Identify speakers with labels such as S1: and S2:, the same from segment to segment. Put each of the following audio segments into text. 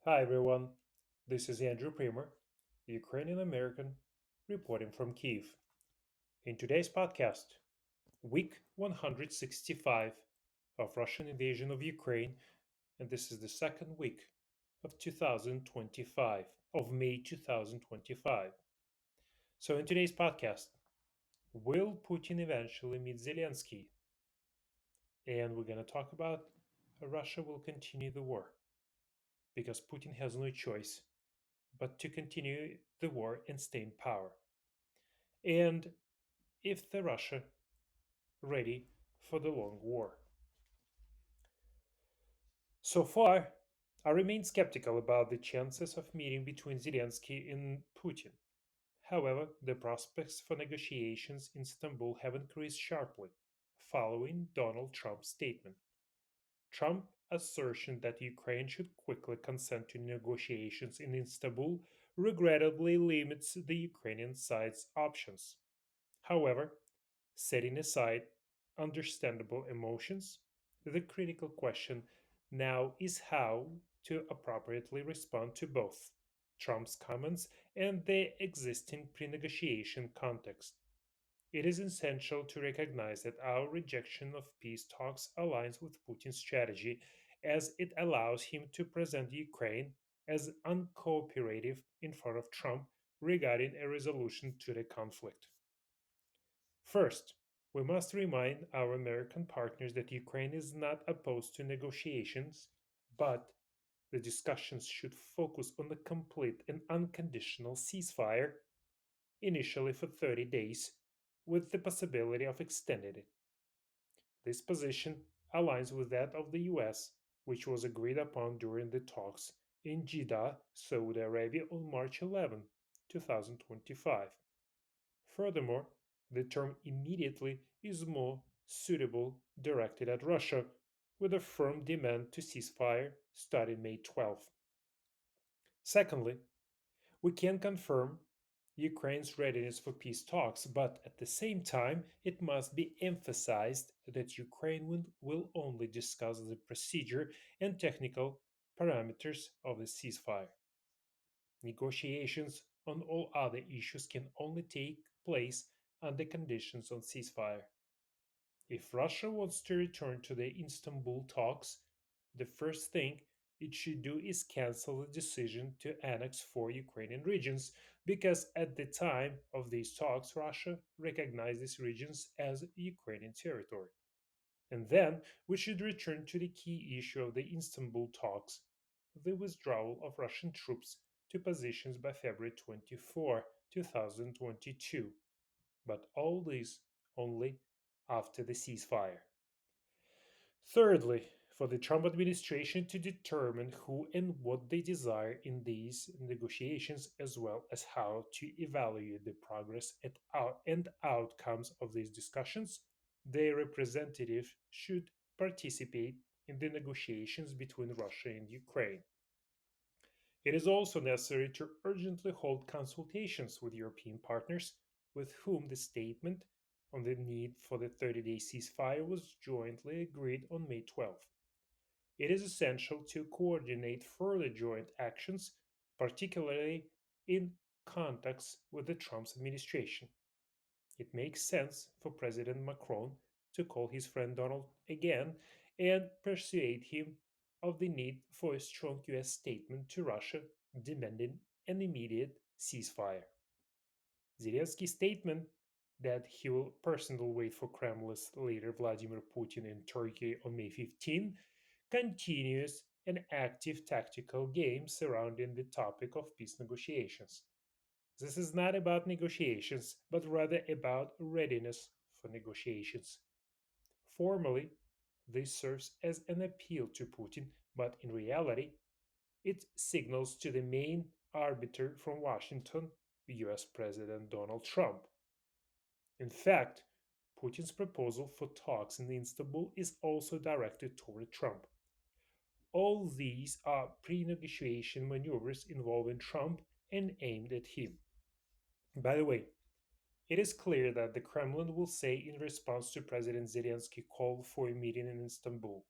S1: Hi everyone, this is Andrew Primer, Ukrainian American, reporting from Kiev. In today's podcast, week 165 of Russian invasion of Ukraine, and this is the second week of 2025, of May 2025. So, in today's podcast, will Putin eventually meet Zelensky? And we're going to talk about Russia will continue the war because Putin has no choice but to continue the war and stay in power. And if the Russia ready for the long war. So far, I remain skeptical about the chances of meeting between Zelensky and Putin. However, the prospects for negotiations in Istanbul have increased sharply following Donald Trump's statement. Trump's assertion that Ukraine should quickly consent to negotiations in Istanbul regrettably limits the Ukrainian side's options. However, setting aside understandable emotions, the critical question now is how to appropriately respond to both Trump's comments and the existing pre negotiation context. It is essential to recognize that our rejection of peace talks aligns with Putin's strategy as it allows him to present Ukraine as uncooperative in front of Trump regarding a resolution to the conflict. First, we must remind our American partners that Ukraine is not opposed to negotiations, but the discussions should focus on the complete and unconditional ceasefire, initially for 30 days, with the possibility of extending it. This position aligns with that of the US, which was agreed upon during the talks in Jeddah, Saudi Arabia on March 11, 2025. Furthermore, the term immediately is more suitable directed at Russia, with a firm demand to ceasefire starting May 12th. Secondly, we can confirm Ukraine's readiness for peace talks, but at the same time, it must be emphasized that Ukraine will only discuss the procedure and technical parameters of the ceasefire. Negotiations on all other issues can only take place under conditions on ceasefire. If Russia wants to return to the Istanbul talks, the first thing it should do is cancel the decision to annex four Ukrainian regions, because at the time of these talks, Russia recognized these regions as Ukrainian territory. And then we should return to the key issue of the Istanbul talks, the withdrawal of Russian troops to positions by February 24, 2022. But all this only after the ceasefire. Thirdly, for the Trump administration to determine who and what they desire in these negotiations, as well as how to evaluate the progress and outcomes of these discussions, their representative should participate in the negotiations between Russia and Ukraine. It is also necessary to urgently hold consultations with European partners, with whom the statement on the need for the 30-day ceasefire was jointly agreed on May 12th. It is essential to coordinate further joint actions, particularly in contacts with the Trump administration. It makes sense for President Macron to call his friend Donald again and persuade him of the need for a strong US statement to Russia demanding an immediate ceasefire. Zelensky's statement that he will personally wait for Kremlin's leader Vladimir Putin in Turkey on May 15 continues an active tactical game surrounding the topic of peace negotiations. This is not about negotiations, but rather about readiness for negotiations. Formally, this serves as an appeal to Putin, but in reality, it signals to the main arbiter from Washington, US President Donald Trump. In fact, Putin's proposal for talks in Istanbul is also directed toward Trump. All these are pre negotiation maneuvers involving Trump and aimed at him. By the way, it is clear that the Kremlin will say in response to President Zelensky's call for a meeting in Istanbul.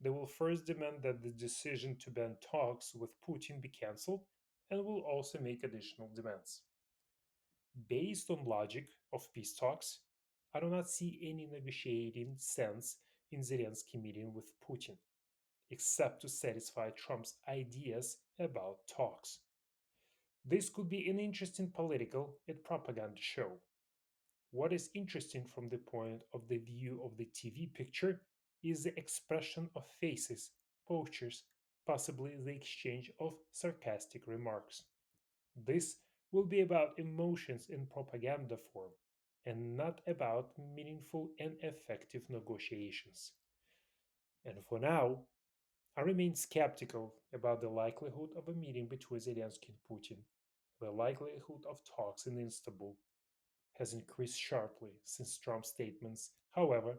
S1: They will first demand that the decision to ban talks with Putin be cancelled and will also make additional demands. Based on logic of peace talks, I do not see any negotiating sense in Zelensky meeting with Putin, except to satisfy Trump's ideas about talks. This could be an interesting political and propaganda show. What is interesting from the point of the view of the TV picture is the expression of faces, postures, possibly the exchange of sarcastic remarks. This will be about emotions in propaganda form and not about meaningful and effective negotiations. And for now, I remain skeptical about the likelihood of a meeting between Zelensky and Putin. The likelihood of talks in Istanbul has increased sharply since Trump's statements. However,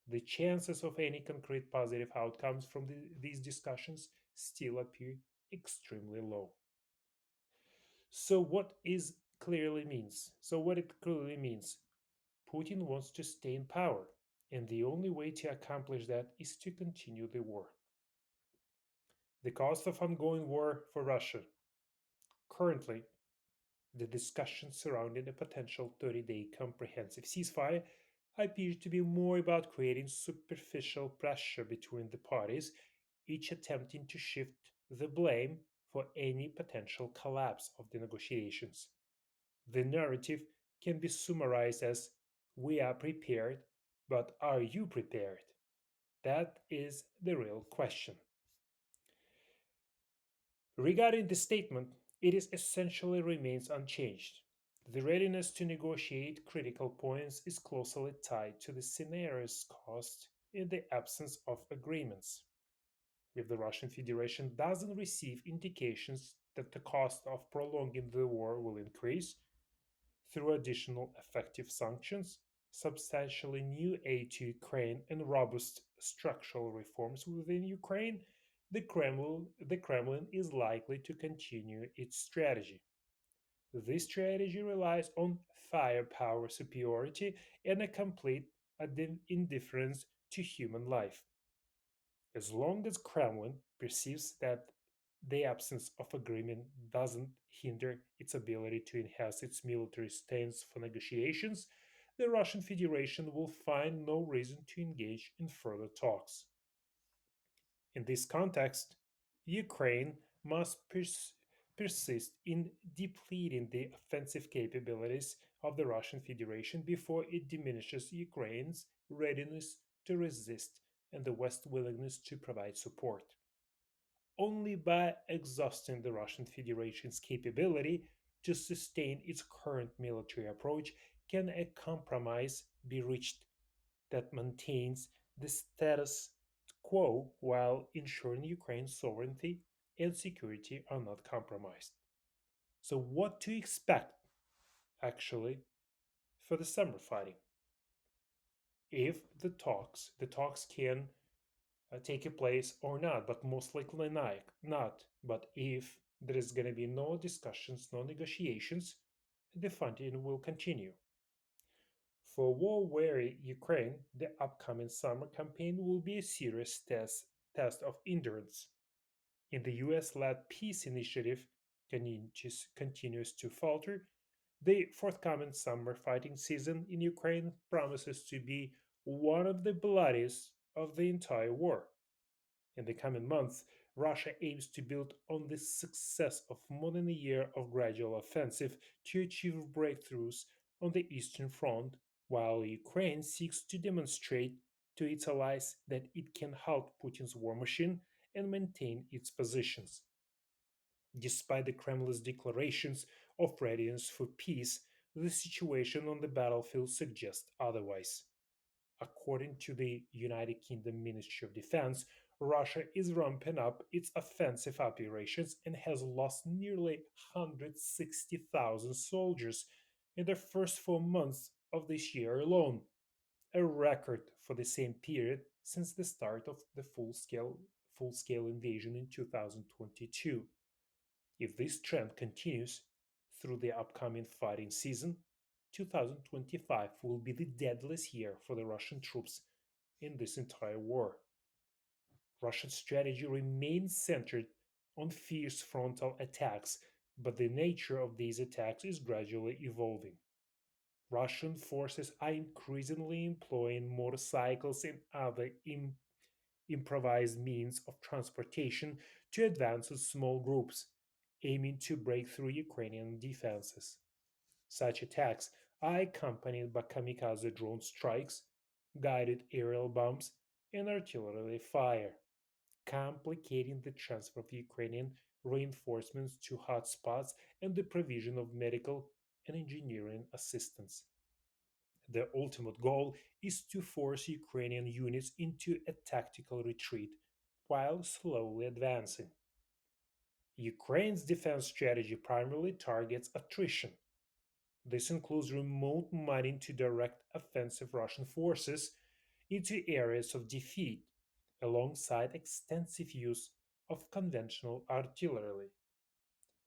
S1: the chances of any concrete positive outcomes from these discussions still appear extremely low. So what it clearly means, Putin wants to stay in power, and the only way to accomplish that is to continue the war. The cost of ongoing war for Russia. Currently, the discussions surrounding a potential 30-day comprehensive ceasefire appear to be more about creating superficial pressure between the parties, each attempting to shift the blame for any potential collapse of the negotiations. The narrative can be summarized as: we are prepared, but are you prepared? That is the real question. Regarding the statement, it is essentially remains unchanged. The readiness to negotiate critical points is closely tied to the scenarios caused in the absence of agreements. If the Russian Federation doesn't receive indications that the cost of prolonging the war will increase through additional effective sanctions, substantially new aid to Ukraine, and robust structural reforms within Ukraine, the Kremlin is likely to continue its strategy. This strategy relies on firepower superiority and a complete indifference to human life. As long as Kremlin perceives that the absence of agreement doesn't hinder its ability to enhance its military stance for negotiations, the Russian Federation will find no reason to engage in further talks. In this context, Ukraine must persist in depleting the offensive capabilities of the Russian Federation before it diminishes Ukraine's readiness to resist and the West's willingness to provide support. Only by exhausting the Russian Federation's capability to sustain its current military approach can a compromise be reached that maintains the status quo while ensuring Ukraine's sovereignty and security are not compromised. So, what to expect actually for the summer fighting? If the talks can take a place or not, but most likely not. But if there is going to be no discussions, no negotiations, the fighting will continue. For war-weary Ukraine, the upcoming summer campaign will be a serious test of endurance. In the US-led peace initiative continues to falter, the forthcoming summer fighting season in Ukraine promises to be one of the bloodiest of the entire war. In the coming months, Russia aims to build on the success of more than a year of gradual offensive to achieve breakthroughs on the Eastern Front, while Ukraine seeks to demonstrate to its allies that it can halt Putin's war machine and maintain its positions. Despite the Kremlin's declarations of readiness for peace, the situation on the battlefield suggests otherwise. According to the United Kingdom Ministry of Defense, Russia is ramping up its offensive operations and has lost nearly 160,000 soldiers in the first 4 months of this year alone, a record for the same period since the start of the full-scale invasion in 2022. If this trend continues through the upcoming fighting season, 2025 will be the deadliest year for the Russian troops in this entire war. Russia's strategy remains centered on fierce frontal attacks, but the nature of these attacks is gradually evolving. Russian forces are increasingly employing motorcycles and other improvised means of transportation to advance in small groups, aiming to break through Ukrainian defenses. Such attacks are accompanied by kamikaze drone strikes, guided aerial bombs, and artillery fire, complicating the transfer of Ukrainian reinforcements to hotspots and the provision of medical and engineering assistance. The ultimate goal is to force Ukrainian units into a tactical retreat while slowly advancing. Ukraine's defense strategy primarily targets attrition. This includes remote mining to direct offensive Russian forces into areas of defeat, alongside extensive use of conventional artillery.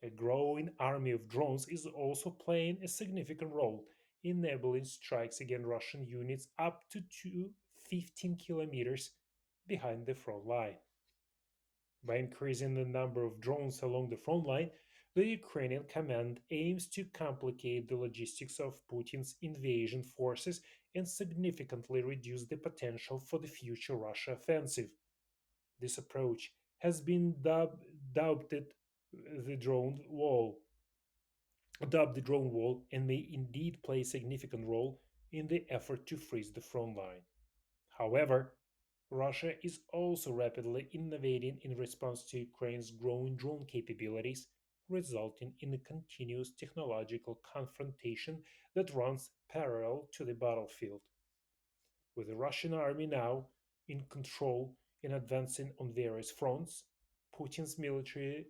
S1: A growing army of drones is also playing a significant role, enabling strikes against Russian units up to 15 kilometers behind the front line. By increasing the number of drones along the front line, the Ukrainian command aims to complicate the logistics of Putin's invasion forces and significantly reduce the potential for the future Russia offensive. This approach has been dubbed the drone wall, dubbed the drone wall, and may indeed play a significant role in the effort to freeze the front line. However, Russia is also rapidly innovating in response to Ukraine's growing drone capabilities, resulting in a continuous technological confrontation that runs parallel to the battlefield. With the Russian army now in control and advancing on various fronts, Putin's military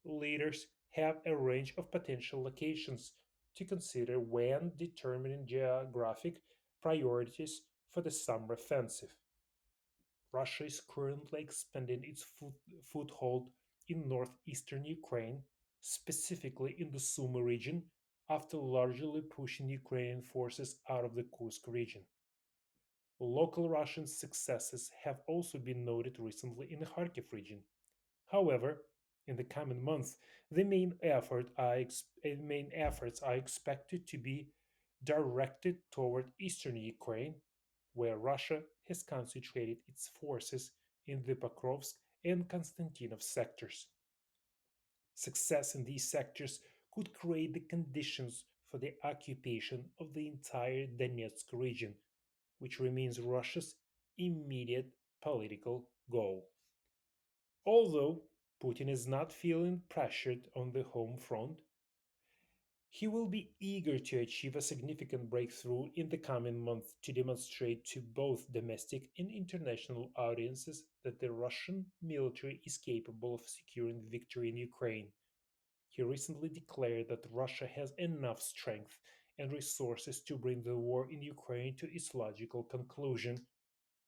S1: leaders have a range of potential locations to consider when determining geographic priorities for the summer offensive. Russia is currently expanding its foothold in northeastern Ukraine, specifically in the Sumy region, after largely pushing Ukrainian forces out of the Kursk region. Local Russian successes have also been noted recently in the Kharkiv region. However, in the coming months, main efforts are expected to be directed toward eastern Ukraine, where Russia has concentrated its forces in the Pokrovsk and Konstantinov sectors. Success in these sectors could create the conditions for the occupation of the entire Donetsk region, which remains Russia's immediate political goal. Although Putin is not feeling pressured on the home front, he will be eager to achieve a significant breakthrough in the coming months to demonstrate to both domestic and international audiences that the Russian military is capable of securing victory in Ukraine. He recently declared that Russia has enough strength and resources to bring the war in Ukraine to its logical conclusion.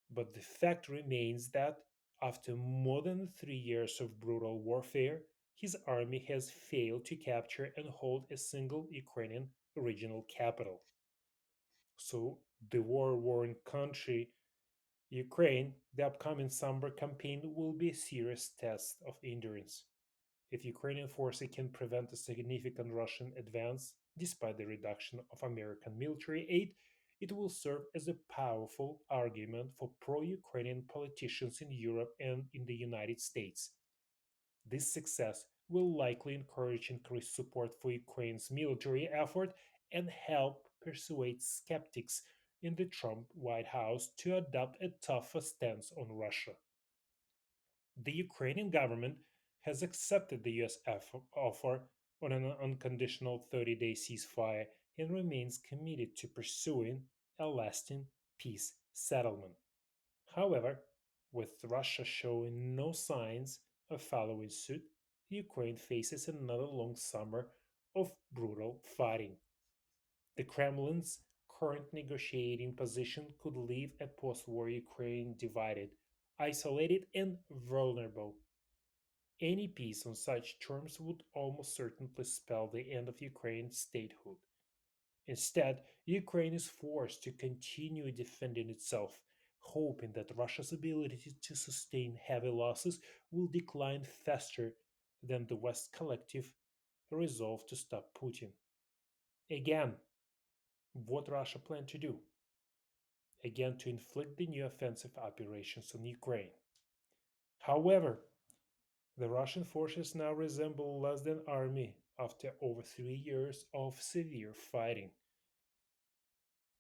S1: But the fact remains that, after more than 3 years of brutal warfare, his army has failed to capture and hold a single Ukrainian regional capital. So, the war worn country, Ukraine, the upcoming summer campaign will be a serious test of endurance. If Ukrainian forces can prevent a significant Russian advance, despite the reduction of American military aid, it will serve as a powerful argument for pro Ukrainian politicians in Europe and in the United States. This success will likely encourage increased support for Ukraine's military effort and help persuade skeptics in the Trump White House to adopt a tougher stance on Russia. The Ukrainian government has accepted the US offer on an unconditional 30-day ceasefire and remains committed to pursuing a lasting peace settlement. However, with Russia showing no signs of following suit, Ukraine faces another long summer of brutal fighting. The Kremlin's current negotiating position could leave a post war Ukraine divided, isolated, and vulnerable. Any peace on such terms would almost certainly spell the end of Ukraine's statehood. Instead, Ukraine is forced to continue defending itself, hoping that Russia's ability to sustain heavy losses will decline faster than the West's collective resolve to stop Putin. Again, what Russia planned to do? Again, to inflict the new offensive operations on Ukraine. However, the Russian forces now resemble less than army after over 3 years of severe fighting.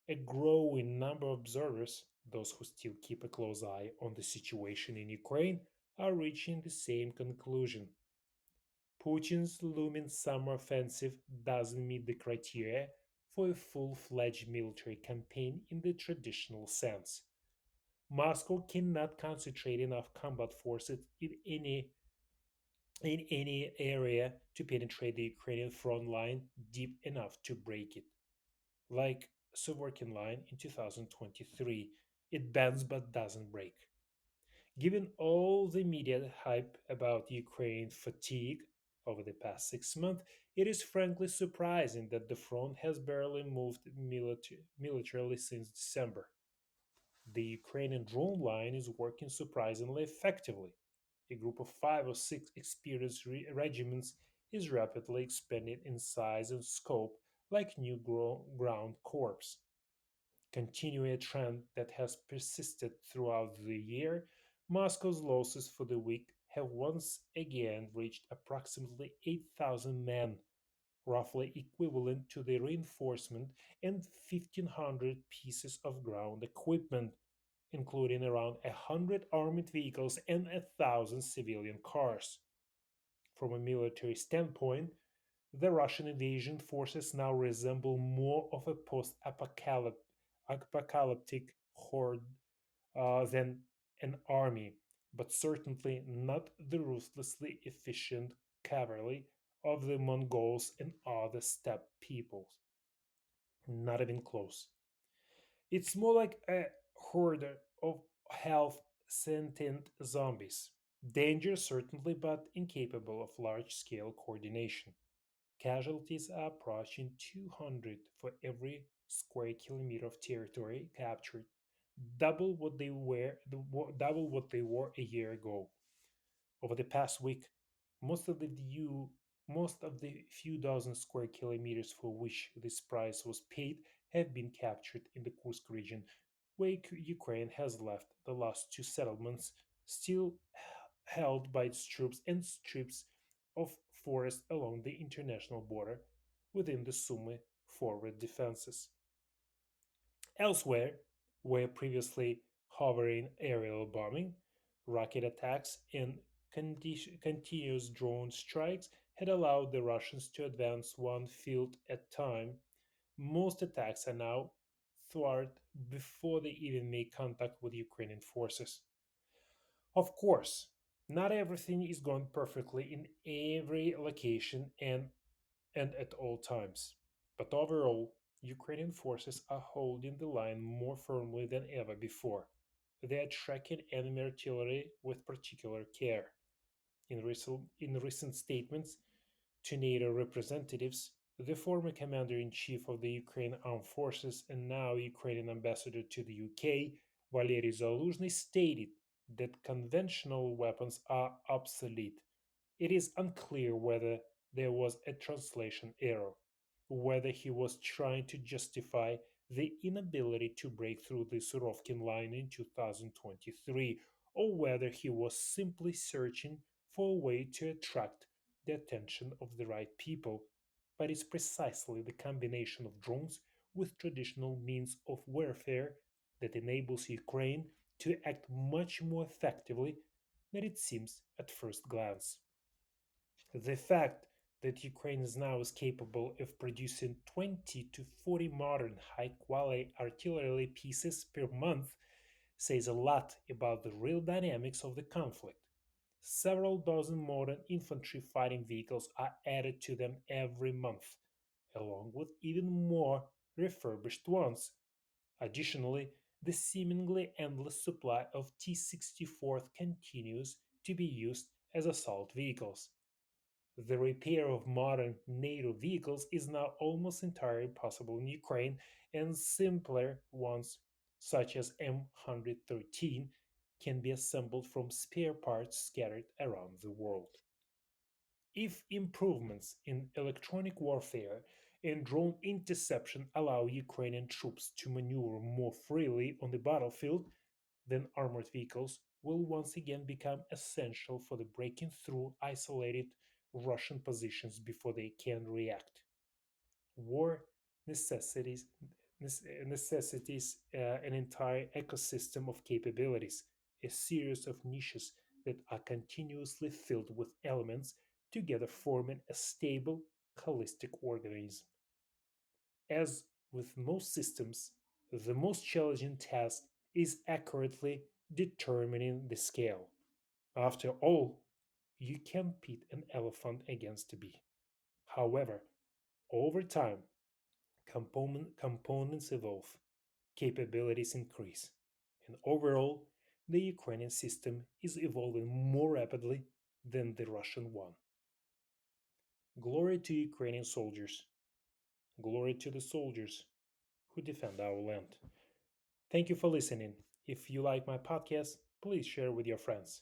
S1: A growing number of observers, those who still keep a close eye on the situation in Ukraine, are reaching the same conclusion. Putin's looming summer offensive doesn't meet the criteria for a full fledged military campaign in the traditional sense. Moscow cannot concentrate enough combat forces in any area to penetrate the Ukrainian front line deep enough to break it. Like Suvorkin line in 2023, it bends but doesn't break. Given all the media hype about Ukraine fatigue over the past 6 months, it is frankly surprising that the front has barely moved militarily since December. The Ukrainian drone line is working surprisingly effectively. A group of 5 or 6 experienced regiments is rapidly expanding in size and scope like new ground corps. Continuing a trend that has persisted throughout the year, Moscow's losses for the week have once again reached approximately 8,000 men, roughly equivalent to the reinforcement and 1,500 pieces of ground equipment, including around 100 armored vehicles and 1,000 civilian cars. From a military standpoint, the Russian invasion forces now resemble more of a post apocalyptic horde than an army, but certainly not the ruthlessly efficient cavalry of the Mongols and other steppe peoples. Not even close. It's more like a horde of half sentient zombies. Dangerous, certainly, but incapable of large scale coordination. Casualties are approaching 200 for every square kilometer of territory captured, double what they were a year ago. Over the past week, most of the view, most of the few dozen square kilometers for which this price was paid have been captured in the Kursk region, where Ukraine has left the last two settlements still held by its troops and strips of forest along the international border within the Sumy forward defenses. Elsewhere, where previously hovering aerial bombing, rocket attacks, and continuous drone strikes had allowed the Russians to advance one field at a time, most attacks are now thwarted before they even make contact with Ukrainian forces. Of course, not everything is going perfectly in every location and at all times. But overall, Ukrainian forces are holding the line more firmly than ever before. They are tracking enemy artillery with particular care. In recent statements to NATO representatives, the former commander in chief of the Ukraine Armed Forces and now Ukrainian ambassador to the UK, Valery Zaluzhny, stated that conventional weapons are obsolete. It is unclear whether there was a translation error, whether he was trying to justify the inability to break through the Surovkin line in 2023, or whether he was simply searching for a way to attract the attention of the right people. But it's precisely the combination of drones with traditional means of warfare that enables Ukraine to act much more effectively than it seems at first glance. The fact that Ukraine is now is capable of producing 20 to 40 modern high quality artillery pieces per month says a lot about the real dynamics of the conflict. Several dozen modern infantry fighting vehicles are added to them every month, along with even more refurbished ones. Additionally, the seemingly endless supply of T 64 continues to be used as assault vehicles. The repair of modern NATO vehicles is now almost entirely possible in Ukraine, and simpler ones such as M113, can be assembled from spare parts scattered around the world. If improvements in electronic warfare and drone interception allow Ukrainian troops to maneuver more freely on the battlefield, then armored vehicles will once again become essential for the breaking through isolated Russian positions before they can react. War necessities an entire ecosystem of capabilities, a series of niches that are continuously filled with elements together forming a stable, holistic organism. As with most systems, the most challenging task is accurately determining the scale. After all, you can pit an elephant against a bee. However, over time, components evolve, capabilities increase, and overall, the Ukrainian system is evolving more rapidly than the Russian one. Glory to Ukrainian soldiers. Glory to the soldiers who defend our land. Thank you for listening. If you like my podcast, please share with your friends.